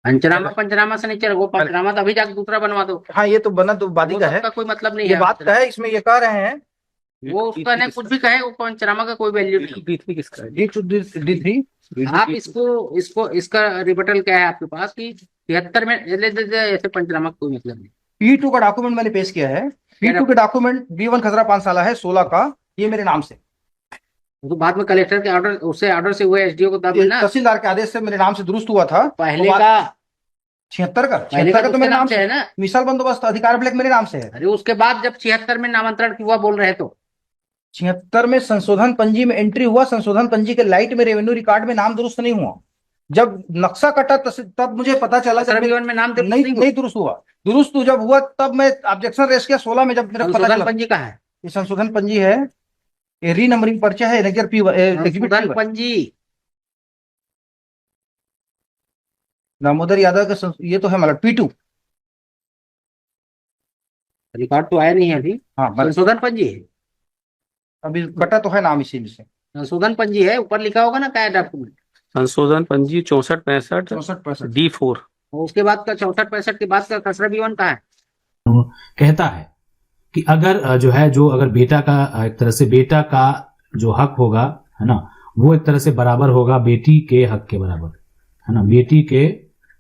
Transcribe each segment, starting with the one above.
पंचनामा पंचनामा से नहीं चलेगा, वो पंचनामा तो अभी जाके दूसरा बनवा दो। हाँ ये तो बना तो वादी वो का तो है, उसका कोई मतलब नहीं ये है। बात का है, इसमें ये कह रहे हैं वो उसका नहीं, कुछ भी कहे, वो पंचनामा का कोई वैल्यू नहीं। D3 किसका है? D3 आप इसको इसको इसका रिबटल क्या है आपके पास कि 73 में ऐसे पंचनामा का कोई मतलब नहीं। P2 का डॉक्यूमेंट मैंने पेश किया है, P2 के डॉक्यूमेंट B1 खसरा 5 साल है 16 का, ये मेरे नाम से, तो बाद में कलेक्टर के ऑर्डर, उससे ऑर्डर से हुए एसडीओ को तब ना, तहसीलदार के आदेश से मेरे नाम से दुरुस्त हुआ था। पहले तो का 76 का तो मेरे नाम से है ना। मिसाल बंदोबस्त अधिकार ब्लैक मेरे नाम से है। अरे उसके बाद जब 76 में नामांतरण हुआ बोल रहे तो 76 में संशोधन पंजी में एंट्री हुआ, संशोधन पंजी के लाइट में रेवेन्यू रिकॉर्ड में नाम दुरुस्त नहीं हुआ। जब नक्शा कटा तब मुझे पता चला, जब में नाम नहीं दुरुस्त हुआ, दुरुस्त जब हुआ तब मैं ऑब्जेक्शन रेस किया 16 में, जब मेरा पता चला। पंजी का है ये संशोधन पंजी है, ये री नंबरिंग पर्चा है, संशोधन पंजी। दामोदर यादव का ये तो है मतलब P2, रिकॉर्ड तो आया नहीं है अभी। हाँ संशोधन पंजी है, अभी कटा तो है नाम इसी में से। संशोधन पंजी है, ऊपर लिखा होगा ना क्या है डॉक्यूमेंट। संशोधन पंजी 6465 6465 D4। उसके बाद का 64-65 के बाद का खसरा B1 का है। कहता है कि अगर जो है, जो अगर बेटा का एक तरह से बेटा का जो हक होगा, है ना, वो एक तरह से बराबर होगा बेटी के हक के बराबर, है ना, बेटी के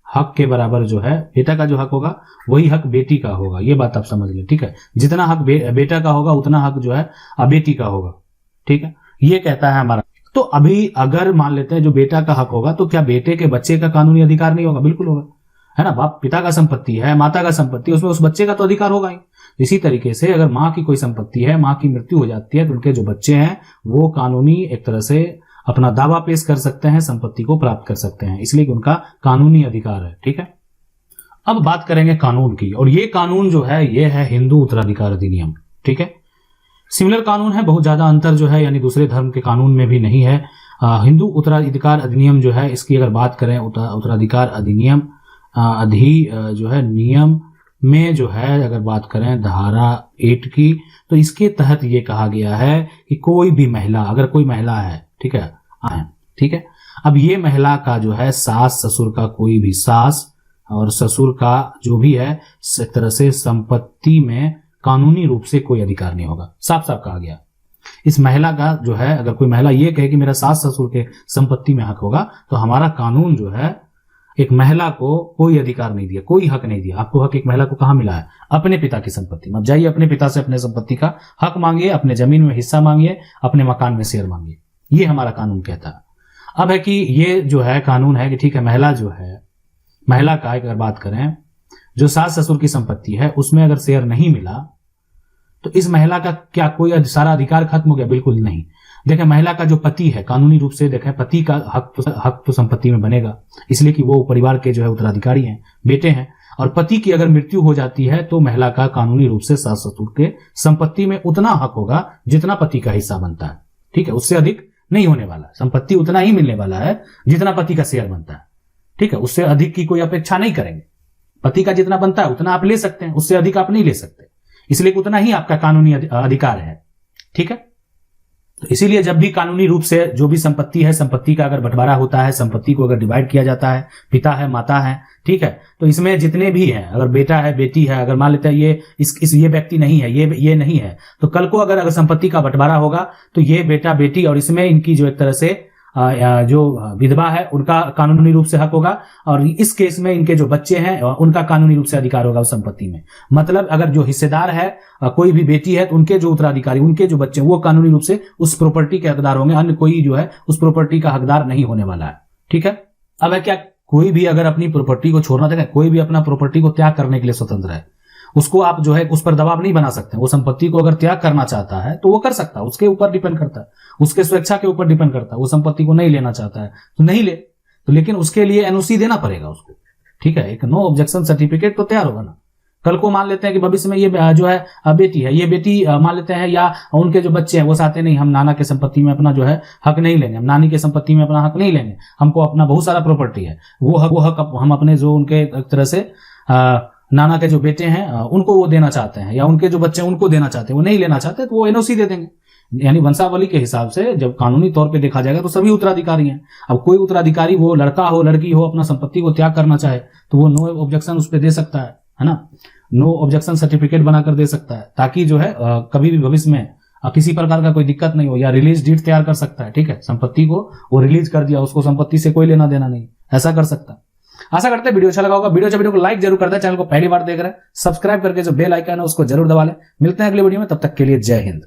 हक के बराबर जो है बेटा का जो हक होगा वही हक बेटी का होगा। ये बात आप समझ लें, ठीक है। जितना हक बेटा का होगा उतना हक जो है बेटी का होगा, ठीक है। ये कहता है हमारा। तो अभी अगर मान लेते हैं जो बेटा का हक होगा, तो क्या बेटे के बच्चे का कानूनी अधिकार नहीं होगा? बिल्कुल होगा, है ना। बाप पिता का संपत्ति है, माता का संपत्ति, उसमें उस बच्चे का तो अधिकार होगा ही। इसी तरीके से अगर माँ की कोई संपत्ति है, माँ की मृत्यु हो जाती है, तो उनके जो बच्चे हैं वो कानूनी एक तरह से अपना दावा पेश कर सकते हैं, संपत्ति को प्राप्त कर सकते हैं, इसलिए कि उनका कानूनी अधिकार है, ठीक है। अब बात करेंगे कानून की, और ये कानून जो है ये है हिंदू उत्तराधिकार अधिनियम, ठीक है। सिमिलर कानून है, बहुत ज्यादा अंतर जो है यानी दूसरे धर्म के कानून में भी नहीं है। हिंदू उत्तराधिकार अधिनियम जो है, इसकी अगर बात करें उत्तराधिकार अधिनियम जो है नियम में जो है अगर बात करें धारा 8 की, तो इसके तहत ये कहा गया है कि कोई भी महिला, अगर कोई महिला है, ठीक है, अब ये महिला का जो है सास ससुर का, कोई भी सास और ससुर का जो भी है, इस तरह से संपत्ति में कानूनी रूप से कोई अधिकार नहीं होगा। साफ साफ कहा गया। इस महिला का जो है, अगर कोई महिला ये कहे कि मेरा सास ससुर के संपत्ति में हक होगा, तो हमारा कानून जो है एक महिला को कोई अधिकार नहीं दिया, कोई हक नहीं दिया। आपको हक एक महिला को कहां मिला है? अपने पिता की संपत्ति में। अब जाइए अपने पिता से अपने संपत्ति का हक मांगिए, अपने जमीन में हिस्सा मांगिए, अपने मकान में शेयर मांगिए। ये हमारा कानून कहता है। अब है कि ये जो है कानून है कि ठीक है, महिला जो है, महिला का अगर बात करें, जो सास ससुर की संपत्ति है उसमें अगर शेयर नहीं मिला, तो इस महिला का क्या कोई सारा अधिकार खत्म हो गया? बिल्कुल नहीं। देखें, महिला का जो पति है, कानूनी रूप से देखें, पति का हक तो संपत्ति में बनेगा, इसलिए कि वो परिवार के जो है उत्तराधिकारी हैं, बेटे हैं। और पति की अगर मृत्यु हो जाती है तो महिला का कानूनी रूप से सास ससुर के संपत्ति में उतना हक होगा जितना पति का हिस्सा बनता है, ठीक है। उससे अधिक नहीं होने वाला, संपत्ति उतना ही मिलने वाला है जितना पति का शेयर बनता है, ठीक है। उससे अधिक की कोई अपेक्षा नहीं करेंगे। पति का जितना बनता है उतना आप ले सकते हैं, उससे अधिक आप नहीं ले सकते, इसलिए उतना ही आपका कानूनी अधिकार है, ठीक है। तो इसीलिए जब भी कानूनी रूप से जो भी संपत्ति है, संपत्ति का अगर बंटवारा होता है, संपत्ति को अगर डिवाइड किया जाता है, पिता है, माता है, ठीक है, तो इसमें जितने भी हैं, अगर बेटा है, बेटी है, अगर मान लेते हैं ये व्यक्ति नहीं है, ये नहीं है, तो कल को अगर संपत्ति का बंटवारा होगा तो ये बेटा बेटी और इसमें इनकी जो एक तरह से जो विधवा है उनका कानूनी रूप से हक होगा, और इस केस में इनके जो बच्चे हैं उनका कानूनी रूप से अधिकार होगा उस संपत्ति में। मतलब अगर जो हिस्सेदार है, कोई भी बेटी है, तो उनके जो उत्तराधिकारी, उनके जो बच्चे, वो कानूनी रूप से उस प्रॉपर्टी के हकदार होंगे, अन्य कोई जो है उस प्रॉपर्टी का हकदार नहीं होने वाला है, ठीक है। अब है क्या, कोई भी अगर अपनी प्रॉपर्टी को छोड़ना चाहे, कोई भी अपना प्रॉपर्टी को त्याग करने के लिए स्वतंत्र है, उसको आप जो है उस पर दबाव नहीं बना सकते। वो संपत्ति को अगर त्याग करना चाहता है तो वो कर सकता है, उसके ऊपर डिपेंड करता है, उसके स्वेच्छा के ऊपर डिपेंड करता है। वो संपत्ति को नहीं लेना चाहता है तो नहीं ले, तो लेकिन उसके लिए एनओसी देना पड़ेगा उसको, ठीक है। एक नो ऑब्जेक्शन सर्टिफिकेट तो तैयार होगा ना। कल को मान लेते हैं कि भविष्य में ये जो है बेटी है, ये बेटी मान लेते हैं, या उनके जो बच्चे हैं वो चाहते नहीं, हम नाना के संपत्ति में अपना जो है हक नहीं लेंगे, हम नानी के संपत्ति में अपना हक नहीं लेंगे, हमको अपना बहुत सारा प्रॉपर्टी है, वो हक हम अपने जो उनके एक तरह से नाना के जो बेटे हैं उनको वो देना चाहते हैं, या उनके जो बच्चे हैं उनको देना चाहते हैं, वो नहीं लेना चाहते तो वो एनओसी दे देंगे। यानी वंशावली के हिसाब से जब कानूनी तौर पे देखा जाएगा तो सभी उत्तराधिकारी हैं। अब कोई उत्तराधिकारी वो लड़का हो लड़की हो अपना संपत्ति को त्याग करना चाहे तो वो नो ऑब्जेक्शन उस पर दे सकता है ना, नो ऑब्जेक्शन सर्टिफिकेट बनाकर दे सकता है, ताकि जो है कभी भी भविष्य में किसी प्रकार का कोई दिक्कत नहीं हो, या रिलीज डीड तैयार कर सकता है। ठीक है, संपत्ति को वो रिलीज कर दिया, उसको संपत्ति से कोई लेना देना नहीं, ऐसा कर सकता है। आशा करते हैं वीडियो अच्छा लगा होगा। वीडियो को लाइक जरूर कर दें, चैनल को पहली बार देख रहे हैं सब्सक्राइब करके जो बेल आइकन है उसको जरूर दबा लें। मिलते हैं अगले वीडियो में, तब तक के लिए जय हिंद।